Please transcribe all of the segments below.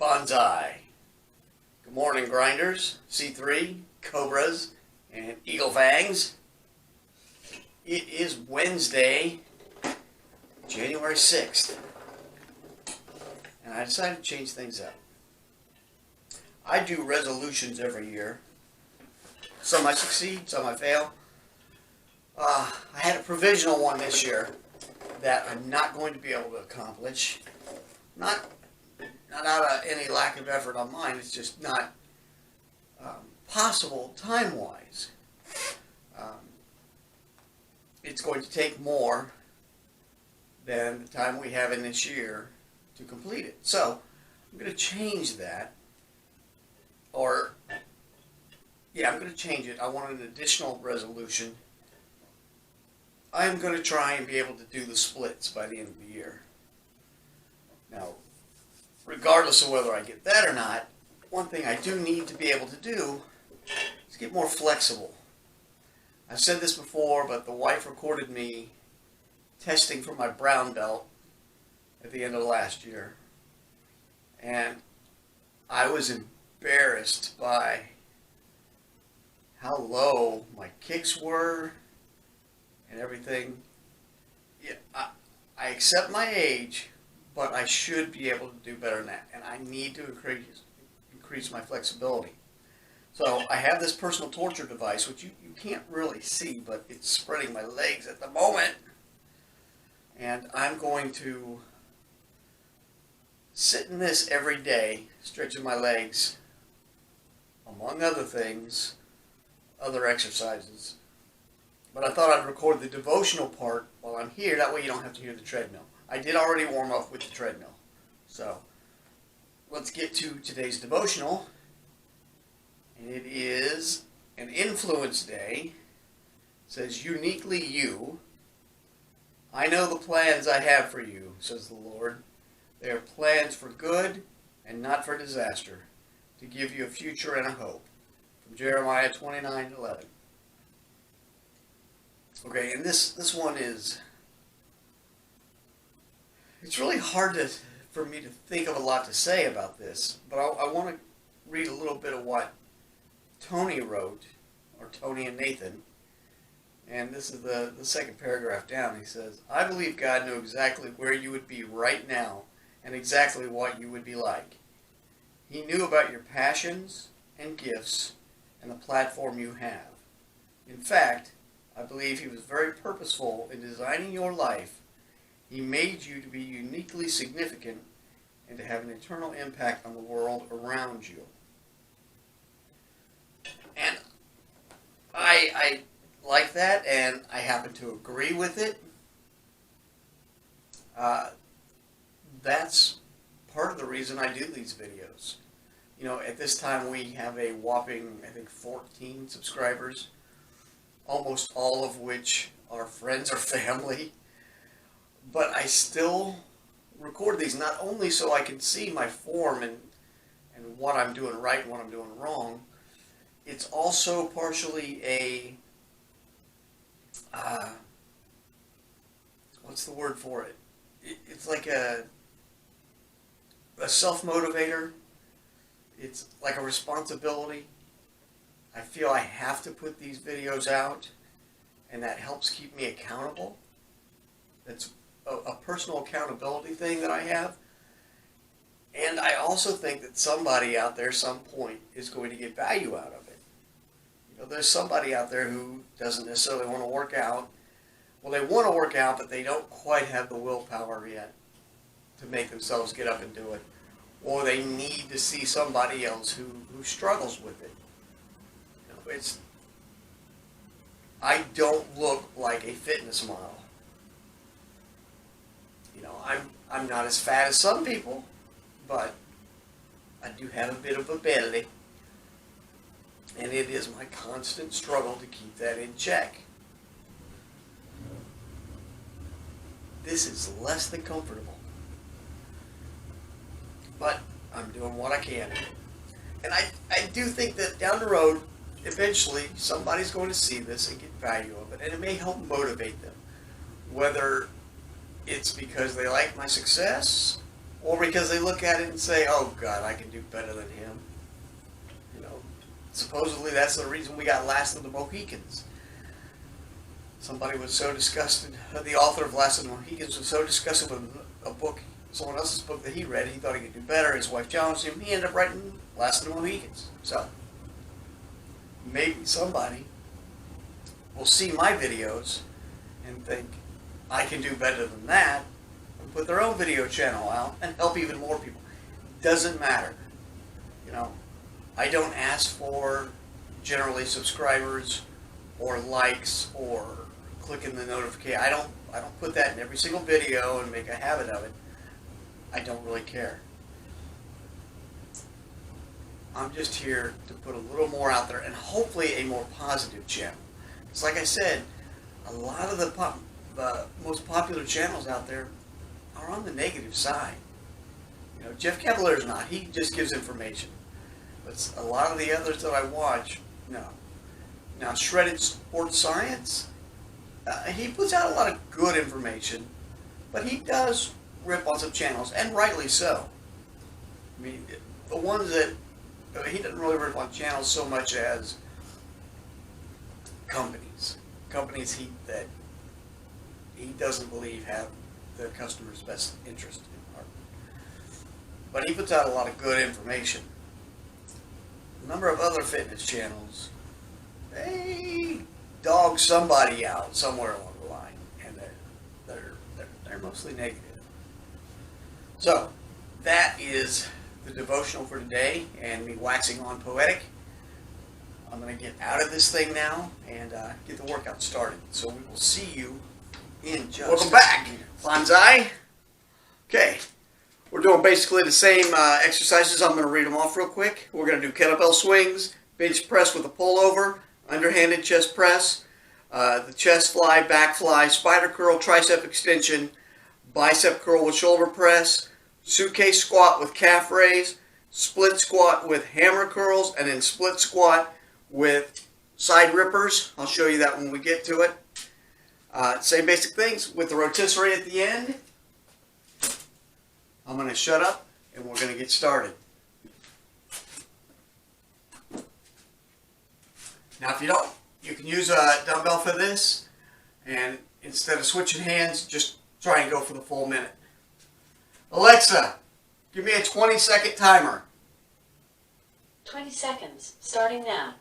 Bonsai. Good morning, grinders, C3, cobras, and eagle fangs. It is Wednesday, January 6th, and I decided to change things up. I do resolutions every year. Some I succeed, some I fail. I had a provisional one this year that I'm not going to be able to accomplish. Not out of any lack of effort on mine, it's just not possible time-wise. It's going to take more than the time we have in this year to complete it. So I'm going to change that. I'm going to change it. I want an additional resolution. I'm going to try and be able to do the splits by the end of the year. Now, regardless of whether I get that or not, one thing I do need to be able to do is get more flexible. I've said this before, but the wife recorded me testing for my brown belt at the end of last year. And I was embarrassed by how low my kicks were and everything. Yeah, I accept my age, but I should be able to do better than that, and I need to increase my flexibility. So I have this personal torture device, which you can't really see, but it's spreading my legs at the moment, and I'm going to sit in this every day, stretching my legs, among other things, other exercises. But I thought I'd record the devotional part while I'm here, that way you don't have to hear the treadmill. I did already warm up with the treadmill. So, let's get to today's devotional. And it is an influence day. It says, uniquely you. I know the plans I have for you, says the Lord. They are plans for good and not for disaster, to give you a future and a hope. From Jeremiah 29:11. Okay, and this one is, it's really hard for me to think of a lot to say about this, but I want to read a little bit of what Tony wrote, or Tony and Nathan, and this is the second paragraph down. He says, I believe God knew exactly where you would be right now and exactly what you would be like. He knew about your passions and gifts and the platform you have. In fact, I believe he was very purposeful in designing your life. He made you to be uniquely significant and to have an eternal impact on the world around you. And I like that, and I happen to agree with it. That's part of the reason I do these videos. You know, at this time we have a whopping, I think, 14 subscribers, almost all of which are friends or family. But I still record these, not only so I can see my form and what I'm doing right and what I'm doing wrong. It's also partially a, what's the word for it? It's like a self-motivator. It's like a responsibility. I feel I have to put these videos out, and that helps keep me accountable. That's a personal accountability thing that I have. And I also think that somebody out there, some point, is going to get value out of it. You know, there's somebody out there who doesn't necessarily want to work out. Well, they want to work out, but they don't quite have the willpower yet to make themselves get up and do it. Or they need to see somebody else who struggles with it. You know, I don't look like a fitness model. You know, I'm not as fat as some people, but I do have a bit of a belly. And it is my constant struggle to keep that in check. This is less than comfortable. But I'm doing what I can. And I do think that down the road, eventually, somebody's going to see this and get value of it. And it may help motivate them. Whether it's because they like my success, or because they look at it and say, oh God, I can do better than him. You know, supposedly that's the reason we got Last of the Mohicans. Somebody was so disgusted, the author of Last of the Mohicans was so disgusted with a book, someone else's book that he read, he thought he could do better. His wife challenged him, he ended up writing Last of the Mohicans. So, maybe somebody will see my videos and think, I can do better than that, and put their own video channel out and help even more people. Doesn't matter. You know, I don't ask for generally subscribers or likes or clicking the notification. I don't put that in every single video and make a habit of it. I don't really care. I'm just here to put a little more out there and hopefully a more positive channel. It's like I said, a lot of the most popular channels out there are on the negative side. You know, Jeff Cavalier's not. He just gives information. But a lot of the others that I watch, no. Now, Shredded Sports Science, he puts out a lot of good information, but he does rip on some channels, and rightly so. I mean, the ones that he doesn't really rip on channels so much as companies that he doesn't believe have the customer's best interest in heart. But he puts out a lot of good information. A number of other fitness channels, they dog somebody out somewhere along the line, and they're mostly negative. So that is the devotional for today, and me waxing on poetic. I'm going to get out of this thing now and get the workout started. So we will see you in just Welcome back, Bonsai. Okay, we're doing basically the same exercises. I'm going to read them off real quick. We're going to do kettlebell swings, bench press with a pullover, underhanded chest press, the chest fly, back fly, spider curl, tricep extension, bicep curl with shoulder press, suitcase squat with calf raise, split squat with hammer curls, and then split squat with side rippers. I'll show you that when we get to it. Same basic things with the rotisserie at the end. I'm going to shut up and we're going to get started. Now if you don't, you can use a dumbbell for this, and instead of switching hands, just try and go for the full minute. Alexa, give me a 20-second timer. 20 seconds, starting now.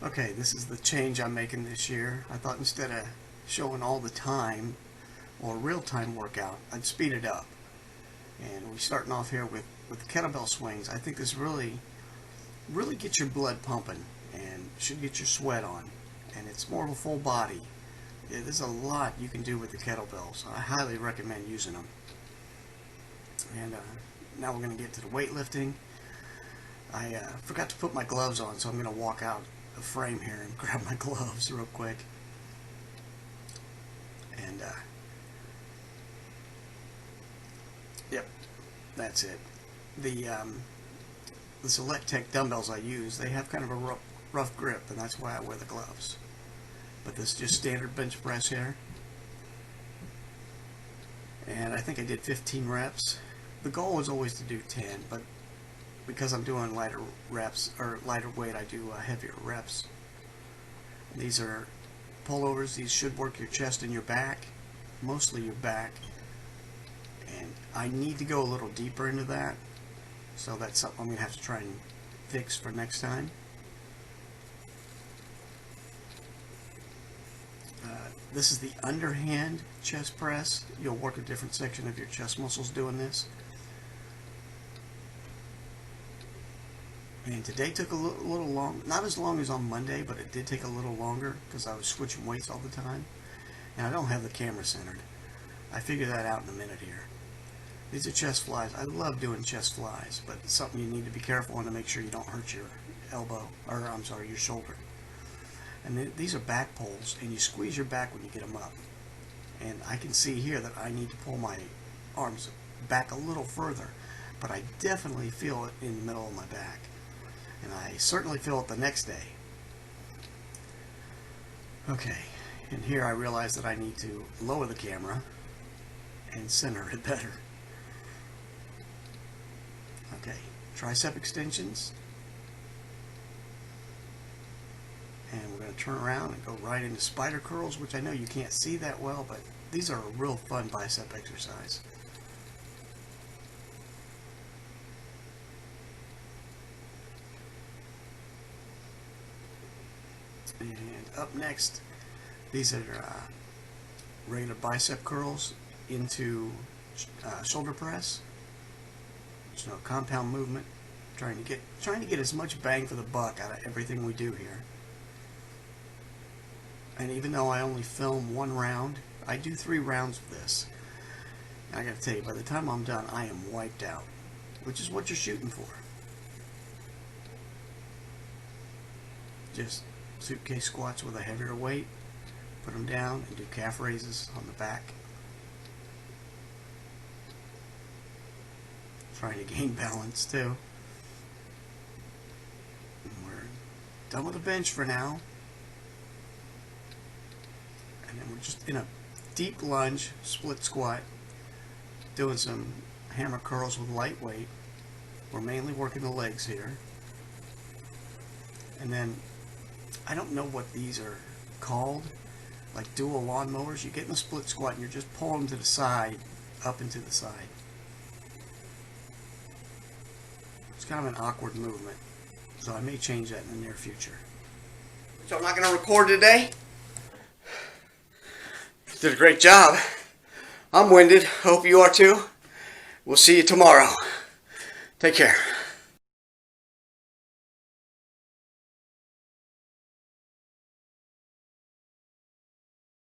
Okay, this is the change I'm making this year. I thought instead of showing all the time or real-time workout, I'd speed it up. And we're starting off here with kettlebell swings. I think this really gets your blood pumping and should get your sweat on. And it's more of a full body. Yeah, there's a lot you can do with the kettlebells. I highly recommend using them. And now we're going to get to the weightlifting. I forgot to put my gloves on, so I'm going to walk out the frame here and grab my gloves real quick. And yep, that's it. The Select Tech dumbbells I use, they have kind of a rough grip, and that's why I wear the gloves. But this is just standard bench press here. And I think I did 15 reps. The goal was always to do 10, but because I'm doing lighter reps, or lighter weight, I do heavier reps. These are pullovers. These should work your chest and your back, mostly your back. And I need to go a little deeper into that, so that's something I'm going to have to try and fix for next time. This is the underhand chest press. You'll work a different section of your chest muscles doing this. And today took a little long, not as long as on Monday, but it did take a little longer because I was switching weights all the time. And I don't have the camera centered. I figure that out in a minute here. These are chest flies. I love doing chest flies, but it's something you need to be careful on to make sure you don't hurt your elbow, or I'm sorry, your shoulder. And these are back pulls, and you squeeze your back when you get them up. And I can see here that I need to pull my arms back a little further, but I definitely feel it in the middle of my back. And I certainly feel it the next day. Okay, and here I realize that I need to lower the camera and center it better. Okay, tricep extensions. And we're going to turn around and go right into spider curls, which I know you can't see that well, but these are a real fun bicep exercise. And up next, these are regular bicep curls into shoulder press. So compound movement, trying to get as much bang for the buck out of everything we do here. And even though I only film one round, I do 3 rounds of this. And I gotta tell you, by the time I'm done, I am wiped out, which is what you're shooting for. Just suitcase squats with a heavier weight, put them down, and do calf raises on the back. Trying to gain balance too. And we're done with the bench for now. And then we're just in a deep lunge, split squat, doing some hammer curls with light weight. We're mainly working the legs here. And then, I don't know what these are called, like dual lawnmowers. You get in a split squat and you're just pulling to the side, up and to the side. It's kind of an awkward movement, so I may change that in the near future. So I'm not going to record today. Did a great job. I'm winded. Hope you are too. We'll see you tomorrow. Take care.